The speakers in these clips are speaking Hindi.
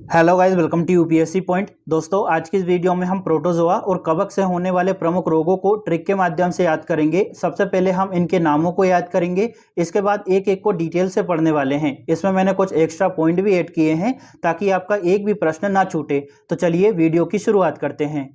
Hello guys, welcome to UPSC point. दोस्तों, आज की इस वीडियो में हम प्रोटोजोआ और कवक से होने वाले प्रमुख रोगों को ट्रिक के माध्यम से याद करेंगे। सबसे पहले हम इनके नामों को याद करेंगे, इसके बाद एक एक को डिटेल से पढ़ने वाले हैं। इसमें मैंने कुछ एक्स्ट्रा पॉइंट भी ऐड किए हैं ताकि आपका एक भी प्रश्न ना छूटे। तो चलिए वीडियो की शुरुआत करते हैं।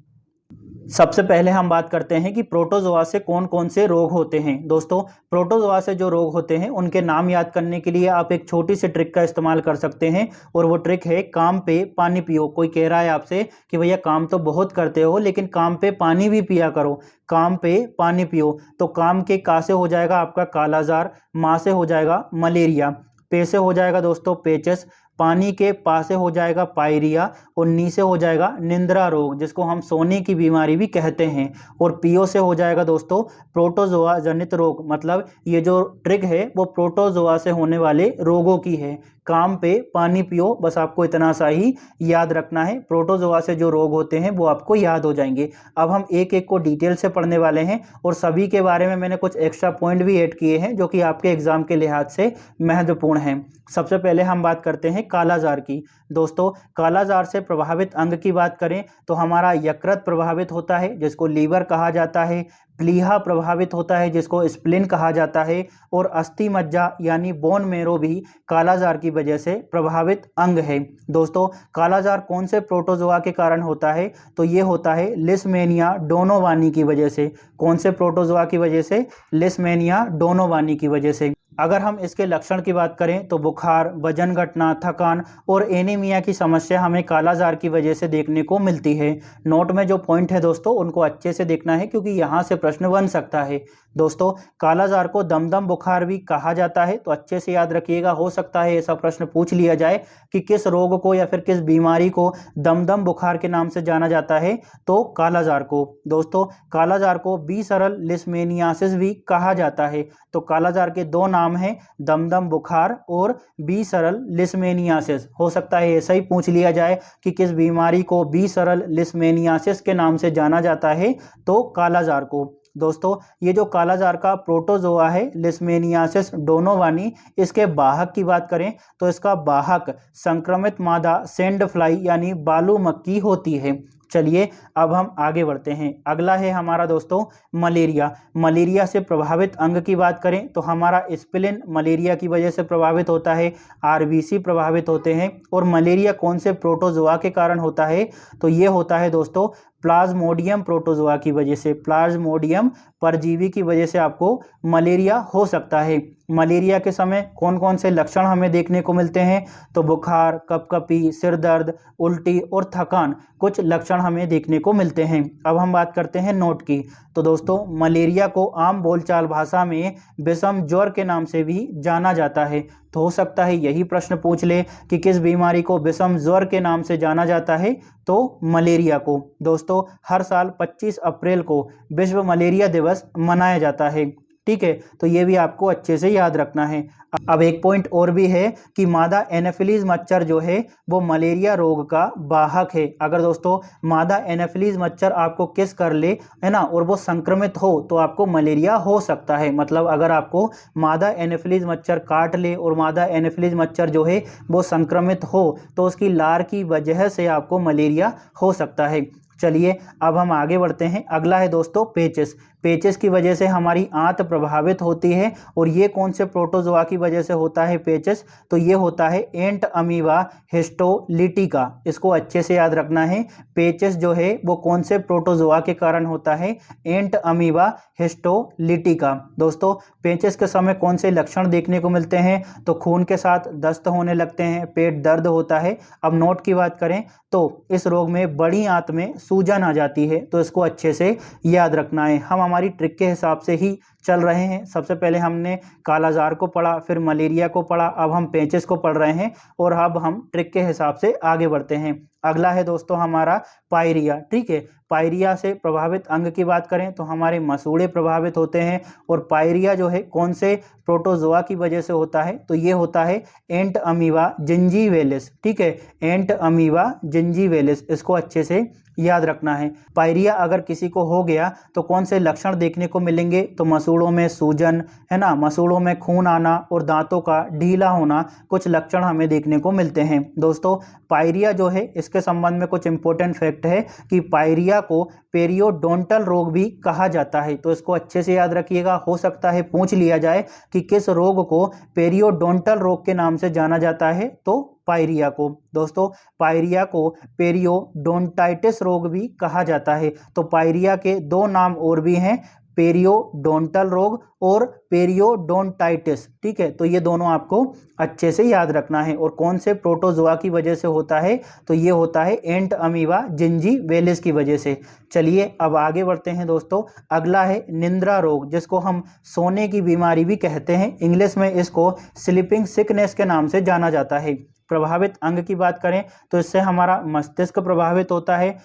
सबसे पहले हम बात करते हैं कि प्रोटोजोआ से कौन कौन से रोग होते हैं। दोस्तों, प्रोटोजोआ से जो रोग होते हैं उनके नाम याद करने के लिए आप एक छोटी सी ट्रिक का इस्तेमाल कर सकते हैं, और वो ट्रिक है काम पे पानी पियो। कोई कह रहा है आपसे कि भैया काम तो बहुत करते हो लेकिन काम पे पानी भी पिया करो। काम पे पानी पियो, तो काम के का से हो जाएगा आपका कालाजार, माँ से हो जाएगा मलेरिया, पे से हो जाएगा दोस्तों पेचस, पानी के पा से हो जाएगा पायरिया, और नी से हो जाएगा निंद्रा रोग जिसको हम सोने की बीमारी भी कहते हैं, और पीओ से हो जाएगा दोस्तों प्रोटोजोआ जनित रोग। मतलब ये जो ट्रिक है वो प्रोटोजोआ से होने वाले रोगों की है। काम पे पानी पियो, बस आपको इतना सा ही याद रखना है। प्रोटोजोआ से जो रोग होते हैं वो आपको याद हो जाएंगे। अब हम एक एक को डिटेल से पढ़ने वाले हैं, और सभी के बारे में मैंने कुछ एक्स्ट्रा पॉइंट भी ऐड किए हैं जो कि आपके एग्जाम के लिहाज से महत्वपूर्ण हैं। सबसे पहले हम बात करते हैं कालाजार की। दोस्तों, कालाजार से प्रभावित अंग की बात करें तो हमारा यकृत प्रभावित होता है जिसको लीवर कहा जाता है, प्लीहा प्रभावित होता है जिसको स्प्लीन कहा जाता है, और अस्थि मज्जा यानी बोन मेरो भी कालाजार की वजह से प्रभावित अंग है। दोस्तों, कालाजार कौन से प्रोटोजोआ के कारण होता है? तो ये होता है लिस्मेनिया डोनोवानी की वजह से। कौन से प्रोटोजोआ की वजह से? लिस्मेनिया डोनोवानी की वजह से। अगर हम इसके लक्षण की बात करें तो बुखार, वजन घटना, थकान और एनीमिया की समस्या हमें कालाजार की वजह से देखने को मिलती है। नोट में जो पॉइंट है दोस्तों उनको अच्छे से देखना है क्योंकि यहाँ से प्रश्न बन सकता है। दोस्तों, कालाजार को दमदम बुखार भी कहा जाता है, तो अच्छे से याद रखिएगा। हो सकता है ऐसा प्रश्न पूछ लिया जाए कि किस रोग को या फिर किस बीमारी को दमदम बुखार के नाम से जाना जाता है, तो कालाजार को। दोस्तों, कालाजार को बिसरल लिस्मेनियासिस भी कहा जाता है। तो कालाजार के दो नाम है, दमदम बुखार और बिसरल लिस्मेनियासिस। हो सकता है ऐसा ही पूछ लिया जाए कि किस बीमारी को बिसरल लिस्मेनियासिस के नाम से जाना जाता है, तो कालाजार को। दोस्तों, ये जो कालाजार का प्रोटोजोआ है लिस्मेनियासिस डोनोवानी, इसके वाहक की बात करें तो इसका वाहक संक्रमित मादा सैंड फ्लाई यानी बालू मक्खी होती है। चलिए अब हम आगे बढ़ते हैं। अगला है हमारा दोस्तों मलेरिया। मलेरिया से प्रभावित अंग की बात करें तो हमारा स्प्लीन मलेरिया की वजह से प्रभावित होता है, आरबीसी प्रभावित होते हैं। और मलेरिया कौन से प्रोटोजोआ के कारण होता है? तो ये होता है दोस्तों प्लाज्मोडियम प्रोटोजोआ की वजह से। प्लाज्मोडियम परजीवी की वजह से आपको मलेरिया हो सकता है। मलेरिया के समय कौन कौन से लक्षण हमें देखने को मिलते हैं? तो बुखार, कपकपी, सिर दर्द, उल्टी और थकान कुछ लक्षण हमें देखने को मिलते हैं। अब हम बात करते हैं नोट की। तो दोस्तों, मलेरिया को आम बोलचाल भाषा में विषम ज्वर के नाम से भी जाना जाता है। तो हो सकता है यही प्रश्न पूछ ले कि किस बीमारी को विषम ज्वर के नाम से जाना जाता है, तो मलेरिया को। दोस्तों, हर साल 25 अप्रैल को विश्व मलेरिया दिवस मनाया जाता है। ठीक है, तो ये भी आपको अच्छे से याद रखना है। अब एक पॉइंट और भी है कि मादा एनाफिलीज मच्छर जो है वो मलेरिया रोग का वाहक है। अगर दोस्तों मादा एनाफिलीज मच्छर आपको किस कर ले, है ना, और वो संक्रमित हो तो आपको मलेरिया हो सकता है। मतलब अगर आपको मादा एनाफिलीज मच्छर काट ले और मादा एनाफिलीज मच्छर जो है वो संक्रमित हो तो उसकी लार की वजह से आपको मलेरिया हो सकता है। चलिए अब हम आगे बढ़ते हैं। अगला है दोस्तों पेचिस। पेचिस की वजह से हमारी आंत प्रभावित होती है, और ये कौन से प्रोटोजोआ की वजह से होता है पेचिस? तो ये होता है एंट अमीबा हिस्टोलिटिका। इसको अच्छे से याद रखना है। पेचिस जो है वो कौन से प्रोटोजोआ के कारण होता है? एंट अमीबा हिस्टोलिटिका। दोस्तों, पेचिस के समय कौन से लक्षण देखने को मिलते हैं? तो खून के साथ दस्त होने लगते हैं, पेट दर्द होता है। अब नोट की बात करें तो इस रोग में बड़ी आंत में सूजन आ जाती है, तो इसको अच्छे से याद रखना है। हम हमारी ट्रिक के हिसाब से ही चल रहे हैं। सबसे पहले हमने कालाजार को पढ़ा, फिर मलेरिया को पढ़ा, अब हम पेचिस को पढ़ रहे हैं, और अब हम ट्रिक के हिसाब से आगे बढ़ते हैं। अगला है दोस्तों हमारा पायरिया। ठीक है, पायरिया से प्रभावित अंग की बात करें तो हमारे मसूड़े प्रभावित होते हैं। और पायरिया जो है कौन से प्रोटोजोआ की वजह से होता है, तो ये होता है एंट अमीबा जिंजीवेलिस। ठीक है, एंट अमीबा जिंजीवेलिस, इसको अच्छे से याद रखना है। पायरिया अगर किसी को हो गया तो कौन से लक्षण देखने को मिलेंगे, तो मसूड़ों में सूजन, है ना, मसूड़ों में खून आना और दांतों का ढीला होना, कुछ लक्षण हमें देखने को मिलते हैं। दोस्तों पायरिया जो है इसके संबंध में कुछ इंपॉर्टेंट फैक्ट है कि पायरिया को पेरियोडोंटल रोग भी कहा जाता है, तो इसको अच्छे से याद रखिएगा। हो सकता है पूछ लिया जाए कि किस रोग को पेरियोडोंटल रोग के नाम से जाना जाता है, तो पायरिया को। दोस्तों पायरिया को पेरियोडोंटाइटिस रोग भी कहा जाता है। तो पायरिया के दो नाम और भी हैं, पेरियोडोंटल रोग और पेरियोडोंटाइटिस। ठीक है, तो ये दोनों आपको अच्छे से याद रखना है। और कौन से प्रोटोजोआ की वजह से होता है, तो ये होता है एंट अमीबा जिंजीवेलिस की वजह से। चलिए अब आगे बढ़ते हैं दोस्तों। अगला है निद्रा रोग, जिसको हम सोने की बीमारी भी कहते हैं। इंग्लिश में इसको स्लीपिंग सिकनेस के नाम से जाना जाता है। प्रभावित अंग की बात करें तो इससे हमारा मस्तिष्क प्रभावित होता है।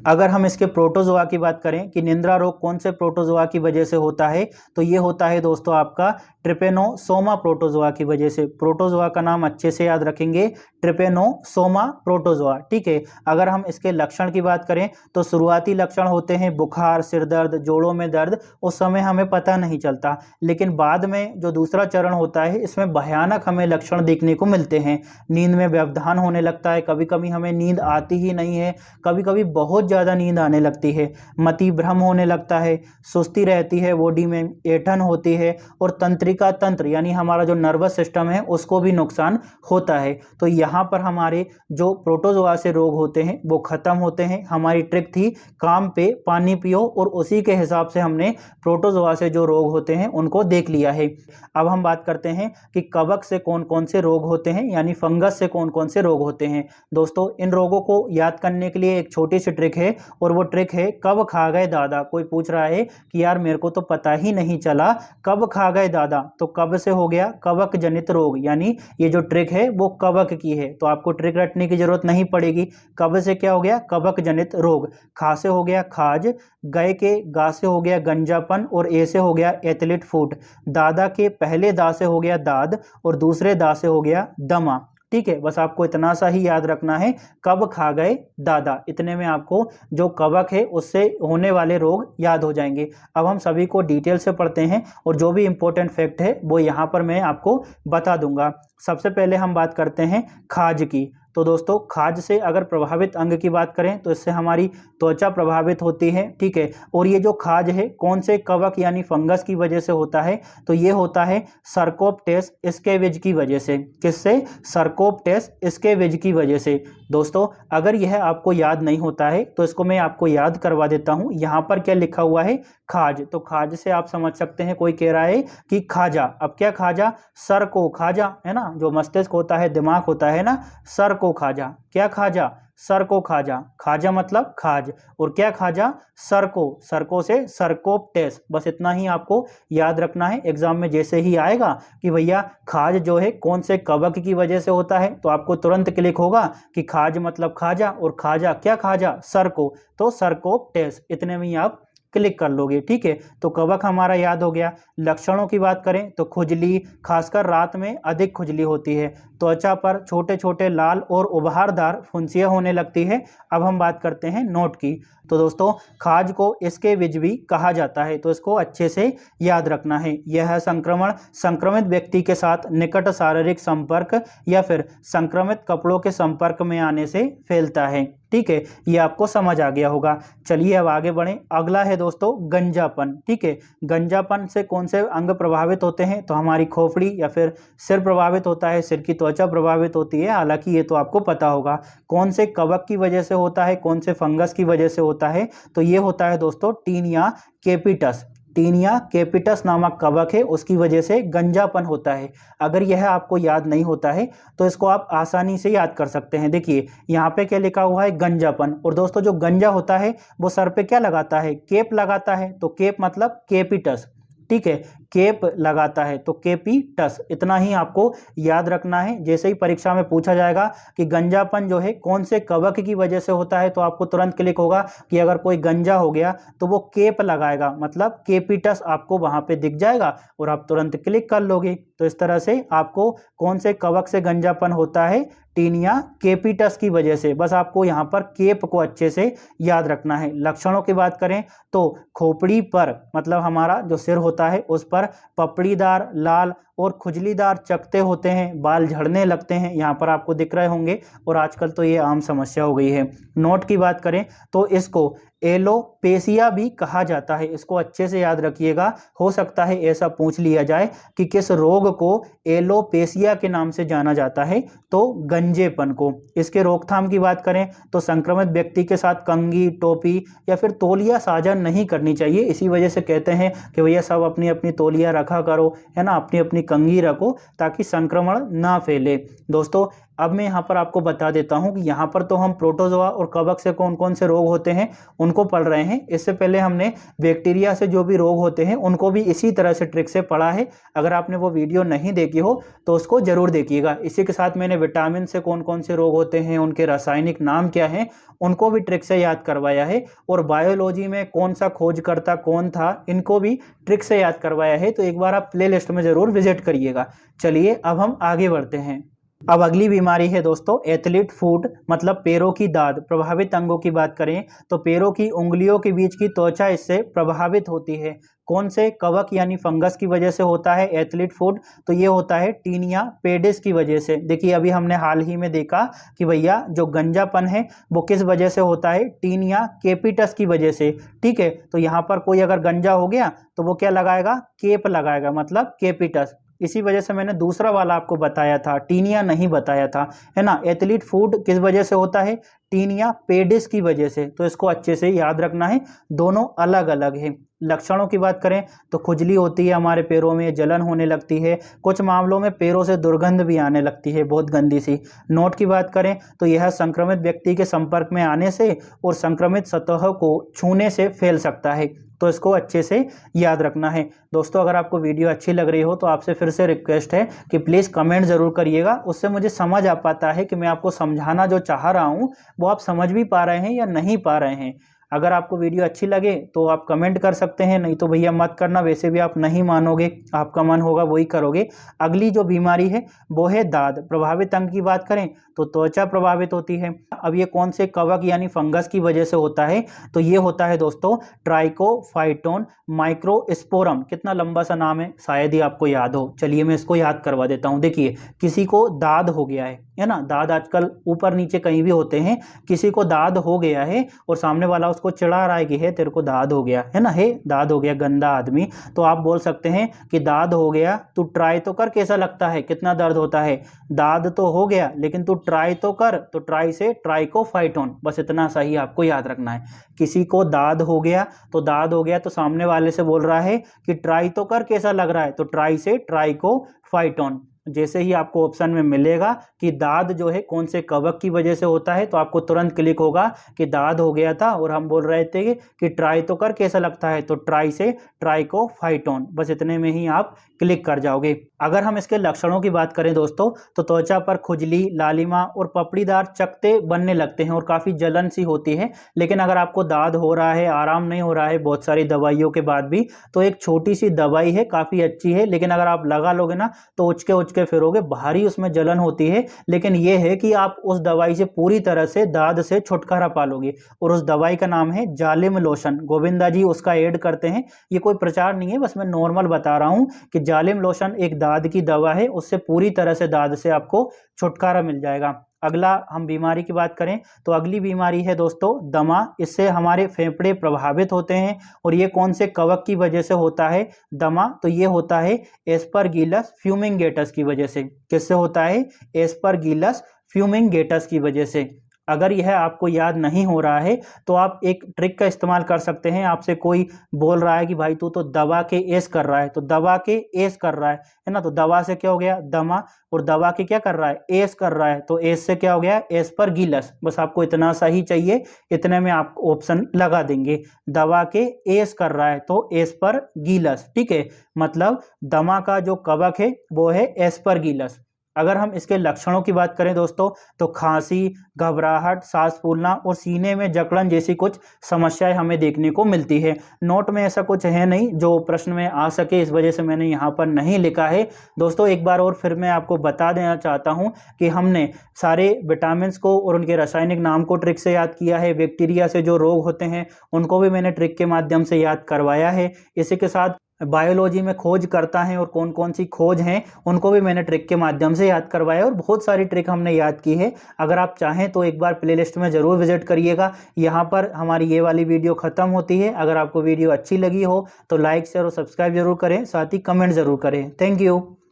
अगर हम इसके प्रोटोजोआ की बात करें कि निद्रा रोग कौन से प्रोटोजोआ की वजह से होता है, तो ये होता है दोस्तों आपका ट्रिपेनोसोमा प्रोटोजोआ की वजह से। प्रोटोजोआ का नाम अच्छे से याद रखेंगे, ट्रिपेनोसोमा प्रोटोजोआ। ठीक है, अगर हम इसके लक्षण की बात करें तो शुरुआती लक्षण होते हैं बुखार, सिर दर्द, जोड़ों में दर्द, उस समय हमें पता नहीं चलता। लेकिन बाद में जो दूसरा चरण होता है इसमें भयानक हमें लक्षण देखने को मिलते हैं। नींद में व्यवधान होने लगता है, कभी कभी हमें नींद आती ही नहीं है, कभी कभी बहुत ज़्यादा नींद आने लगती है, मति भ्रम होने लगता है, सुस्ती रहती है बॉडी में, ऐंठन होती है और तंत्रिका तंत्र यानी हमारा जो नर्वस सिस्टम है उसको भी नुकसान होता है। तो यहाँ पर हमारे जो प्रोटोजोआ से रोग होते हैं वो खत्म होते हैं। हमारी ट्रिक थी काम पे पानी पियो, और उसी के हिसाब से हमने प्रोटोजोआ से जो रोग होते हैं उनको देख लिया है। अब हम बात करते हैं कि कवक से कौन कौन से रोग होते हैं, यानी फंगस से कौन कौन से रोग होते हैं। दोस्तों इन रोगों को याद करने के लिए एक छोटी सी ट्रिक है, और वो ट्रिक है कब खा गए दादा। कोई पूछ रहा है कि यार मेरे को तो पता ही नहीं चला, कब खा गए दादा, तो कब से हो गया कवक जनित रोग, यानी ये जो ट्रिक है वो कवक की है, तो आपको ट्रिक रटने की जरूरत नहीं पड़ेगी। कब से क्या हो गया, कवक जनित रोग। खा से हो गया खाज, गए के गा से हो गया गंजापन, और ए से हो गया एथलीट फुट। दादा के पहले दा से हो गया दाद, और दूसरे दा से हो गया दमा। ठीक है, बस आपको इतना सा ही याद रखना है, कब खा गए दादा, इतने में आपको जो कवक है उससे होने वाले रोग याद हो जाएंगे। अब हम सभी को डिटेल से पढ़ते हैं, और जो भी इंपॉर्टेंट फैक्ट है वो यहाँ पर मैं आपको बता दूंगा। सबसे पहले हम बात करते हैं खाज की। तो दोस्तों खाज से अगर प्रभावित अंग की बात करें तो इससे हमारी त्वचा प्रभावित होती है। ठीक है, और ये जो खाज है कौन से कवक यानी फंगस की वजह से होता है, तो ये होता है सर्कोप्टेस स्केविज की वजह से। किससे, सर्कोप्टेस स्केविज की वजह से। दोस्तों अगर यह आपको याद नहीं होता है तो इसको मैं आपको याद करवा देता हूं। यहाँ पर क्या लिखा हुआ है, खाज, तो खाज से आप समझ सकते हैं, कोई कह रहा है कि खाजा, अब क्या खाजा, सर को खाजा, है ना, जो मस्तिष्क होता है, दिमाग होता है ना, सर को खाजा। क्या खाजा, सर को खाजा। खाजा मतलब खाज, और क्या खाजा, सर को, सरको से सर्कोप्टेस। बस इतना ही आपको याद रखना है। एग्जाम में जैसे ही आएगा कि भैया खाज जो है कौन से कवक की वजह से होता है, तो आपको तुरंत क्लिक होगा कि खाज मतलब खाजा, और खाजा क्या खाजा, सर को, तो सर्कोप्टेस, इतने में ही आप क्लिक कर लोगे। ठीक है, तो कवक हमारा याद हो गया। लक्षणों की बात करें तो खुजली, खासकर रात में अधिक खुजली होती है। त्वचा पर छोटे छोटे लाल और उभारदार फुंसियां होने लगती है। अब हम बात करते हैं नोट की। तो दोस्तों खाज को स्केविज भी कहा जाता है, तो इसको अच्छे से याद रखना है। यह संक्रमण संक्रमित व्यक्ति के साथ निकट शारीरिक संपर्क या फिर संक्रमित कपड़ों के संपर्क में आने से फैलता है। ठीक है, ये आपको समझ आ गया होगा। चलिए अब आगे बढ़ें। अगला है दोस्तों गंजापन। ठीक है, गंजापन से कौन से अंग प्रभावित होते हैं, तो हमारी खोपड़ी या फिर सिर प्रभावित होता है, सिर की त्वचा प्रभावित होती है। हालांकि ये तो आपको पता होगा। कौन से कवक की वजह से होता है, कौन से फंगस की वजह से होता है, तो ये होता है दोस्तों टीनिया केपिटस। टीनिया केपिटस नामक कवक है, उसकी वजह से गंजापन होता है। अगर यह आपको याद नहीं होता है तो इसको आप आसानी से याद कर सकते हैं। देखिए यहाँ पे क्या लिखा हुआ है, गंजापन। और दोस्तों जो गंजा होता है वो सर पे क्या लगाता है, केप लगाता है, तो केप मतलब केपिटस। ठीक है, केप लगाता है तो केपिटस, इतना ही आपको याद रखना है। जैसे ही परीक्षा में पूछा जाएगा कि गंजापन जो है कौन से कवक की वजह से होता है, तो आपको तुरंत क्लिक होगा कि अगर कोई गंजा हो गया तो वो केप लगाएगा, मतलब केपिटस आपको वहां पे दिख जाएगा और आप तुरंत क्लिक कर लोगे। तो इस तरह से आपको कौन से कवक से गंजापन होता है, टीनिया केपिटस की वजह से। बस आपको यहाँ पर केप को अच्छे से याद रखना है। लक्षणों की बात करें तो खोपड़ी पर, मतलब हमारा जो सिर होता है उस पर पपड़ीदार, लाल और खुजलीदार चकते होते हैं, बाल झड़ने लगते हैं, यहाँ पर आपको दिख रहे होंगे और आजकल तो ये आम समस्या हो गई है। नोट की बात करें तो इसको एलोपेसिया भी कहा जाता है, इसको अच्छे से याद रखिएगा। हो सकता है ऐसा पूछ लिया जाए कि किस रोग को एलोपेसिया के नाम से जाना जाता है, तो गंजेपन को। इसके रोकथाम की बात करें तो संक्रमित व्यक्ति के साथ कंघी, टोपी या फिर तौलिया साझा नहीं करनी चाहिए। इसी वजह से कहते हैं कि भैया सब अपनी अपनी तौलिया रखा करो, है ना, अपनी अपनी कंघी रखो ताकि संक्रमण ना फैले। दोस्तों अब मैं यहाँ पर आपको बता देता हूँ कि यहाँ पर तो हम प्रोटोजोआ और कवक से कौन कौन से रोग होते हैं उनको पढ़ रहे हैं। इससे पहले हमने बैक्टीरिया से जो भी रोग होते हैं उनको भी इसी तरह से ट्रिक से पढ़ा है। अगर आपने वो वीडियो नहीं देखी हो तो उसको जरूर देखिएगा। इसी के साथ मैंने विटामिन से कौन कौन से रोग होते हैं, उनके रासायनिक नाम क्या हैं, उनको भी ट्रिक से याद करवाया है। और बायोलॉजी में कौन सा खोजकर्ता कौन था, इनको भी ट्रिक से याद करवाया है। तो एक बार आप प्ले लिस्ट में जरूर विजिट करिएगा। चलिए अब हम आगे बढ़ते हैं। अब अगली बीमारी है दोस्तों एथलीट फुट, मतलब पैरों की दाद। प्रभावित अंगों की बात करें तो पैरों की उंगलियों के बीच की त्वचा इससे प्रभावित होती है। कौन से कवक यानी फंगस की वजह से होता है एथलीट फुट, तो ये होता है टीनिया पेडिस की वजह से। देखिए अभी हमने हाल ही में देखा कि भैया जो गंजापन है वो किस वजह से होता है, टीनिया केपिटस की वजह से। ठीक है, तो यहाँ पर कोई अगर गंजा हो गया तो वो क्या लगाएगा, केप लगाएगा, मतलब केपिटस। इसी वजह से मैंने दूसरा वाला आपको बताया था, टीनिया नहीं बताया था, है ना। एथलीट फुट किस वजह से होता है, टीनिया पेडिस की वजह से। तो इसको अच्छे से याद रखना है, दोनों अलग अलग है। लक्षणों की बात करें तो खुजली होती है हमारे पैरों में, जलन होने लगती है, कुछ मामलों में पैरों से दुर्गंध भी आने लगती है, बहुत गंदी सी। नोट की बात करें तो यह संक्रमित व्यक्ति के संपर्क में आने से और संक्रमित सतह को छूने से फैल सकता है। तो इसको अच्छे से याद रखना है। दोस्तों अगर आपको वीडियो अच्छी लग रही हो तो आपसे फिर से रिक्वेस्ट है कि प्लीज़ कमेंट ज़रूर करिएगा, उससे मुझे समझ आ पाता है कि मैं आपको समझाना जो चाह रहा हूँ वो आप समझ भी पा रहे हैं या नहीं पा रहे हैं। अगर आपको वीडियो अच्छी लगे तो आप कमेंट कर सकते हैं, नहीं तो भैया मत करना, वैसे भी आप नहीं मानोगे, आपका मन होगा वही करोगे। अगली जो बीमारी है वो है दाद। प्रभावित अंग की बात करें तो त्वचा प्रभावित होती है। अब ये कौन से कवक यानी फंगस की वजह से होता है, तो ये होता है दोस्तों ट्राइकोफाइटोन माइक्रोस्पोरम। कितना लंबा सा नाम है, शायद ही आपको याद हो। चलिए मैं इसको याद करवा देता हूँ। देखिए किसी को दाद हो गया है ना, दाद आजकल ऊपर नीचे कहीं भी होते हैं। किसी को दाद हो गया है और सामने वाला उसको चिढ़ा रहा है कि है तेरे को दाद हो गया है ना, है दाद हो गया, गंदा आदमी। तो आप बोल सकते हैं कि दाद हो गया, तू ट्राई तो कर कैसा लगता है, कितना दर्द होता है। दाद तो हो गया लेकिन तू ट्राई तो कर, तो ट्राई से ट्राइकोफाइटोन, बस इतना सा ही आपको याद रखना है। किसी को दाद हो गया तो दाद हो गया तो सामने वाले से बोल रहा है कि ट्राई तो कर कैसा लग रहा है, तो ट्राई से ट्राइकोफाइटोन। जैसे ही आपको ऑप्शन में मिलेगा कि दाद जो है कौन से कवक की वजह से होता है, तो आपको तुरंत क्लिक होगा कि दाद हो गया था और हम बोल रहे थे कि ट्राई तो कर कैसा लगता है, तो ट्राई से ट्राइकोफाइटोन, बस इतने में ही आप क्लिक कर जाओगे। अगर हम इसके लक्षणों की बात करें दोस्तों तो त्वचा पर खुजली, लालिमा और पपड़ीदार चकते बनने लगते हैं और काफ़ी जलन सी होती है। लेकिन अगर आपको दाद हो रहा है, आराम नहीं हो रहा है बहुत सारी दवाइयों के बाद भी, तो एक छोटी सी दवाई है, काफ़ी अच्छी है, लेकिन अगर आप लगा लोगे ना तो उचके के फिरोगे, भारी उसमें जलन होती है। लेकिन यह है कि आप उस दवाई से पूरी तरह से दाद से छुटकारा पालोगे और उस दवाई का नाम है जालिम लोशन। गोविंदा जी उसका ऐड करते हैं, ये कोई प्रचार नहीं है, बस मैं नॉर्मल बता रहा हूं कि जालिम लोशन एक दाद की दवा है, उससे पूरी तरह से दाद से आपको छुटकारा मिल जाएगा। अगला हम बीमारी की बात करें तो अगली बीमारी है दोस्तों दमा। इससे हमारे फेफड़े प्रभावित होते हैं और ये कौन से कवक की वजह से होता है दमा, तो ये होता है एस्परगिलस फ्यूमिंगेटस की वजह से। किससे होता है, एस्परगिलस फ्यूमिंगेटस की वजह से। अगर यह आपको याद नहीं हो रहा है तो आप एक ट्रिक का इस्तेमाल कर सकते हैं। आपसे कोई बोल रहा है कि भाई तू तो दबा के एस कर रहा है, तो दबा के एस कर रहा है ना, तो दवा से क्या हो गया दमा, और दबा के क्या कर रहा है एस कर रहा है, तो एस से क्या हो गया एस पर गिलस। बस आपको इतना सा ही चाहिए, इतने में आप ऑप्शन लगा देंगे। दबा के एस कर रहा है तो एस पर गिलस, ठीक है, मतलब दमा का जो कवक है वो है एस पर गिलस। अगर हम इसके लक्षणों की बात करें दोस्तों, तो खांसी, घबराहट, सांस फूलना और सीने में जकड़न जैसी कुछ समस्याएं हमें देखने को मिलती है। नोट में ऐसा कुछ है नहीं जो प्रश्न में आ सके, इस वजह से मैंने यहाँ पर नहीं लिखा है। दोस्तों एक बार और फिर मैं आपको बता देना चाहता हूँ कि हमने सारे विटामिन को और उनके रासायनिक नाम को ट्रिक से याद किया है। बैक्टीरिया से जो रोग होते हैं उनको भी मैंने ट्रिक के माध्यम से याद करवाया है। इसी के साथ बायोलॉजी में खोज करता है और कौन कौन सी खोज हैं उनको भी मैंने ट्रिक के माध्यम से याद करवाया, और बहुत सारी ट्रिक हमने याद की है। अगर आप चाहें तो एक बार प्लेलिस्ट में ज़रूर विजिट करिएगा। यहाँ पर हमारी ये वाली वीडियो ख़त्म होती है। अगर आपको वीडियो अच्छी लगी हो तो लाइक शेयर और सब्सक्राइब जरूर करें, साथ ही कमेंट ज़रूर करें। Thank you.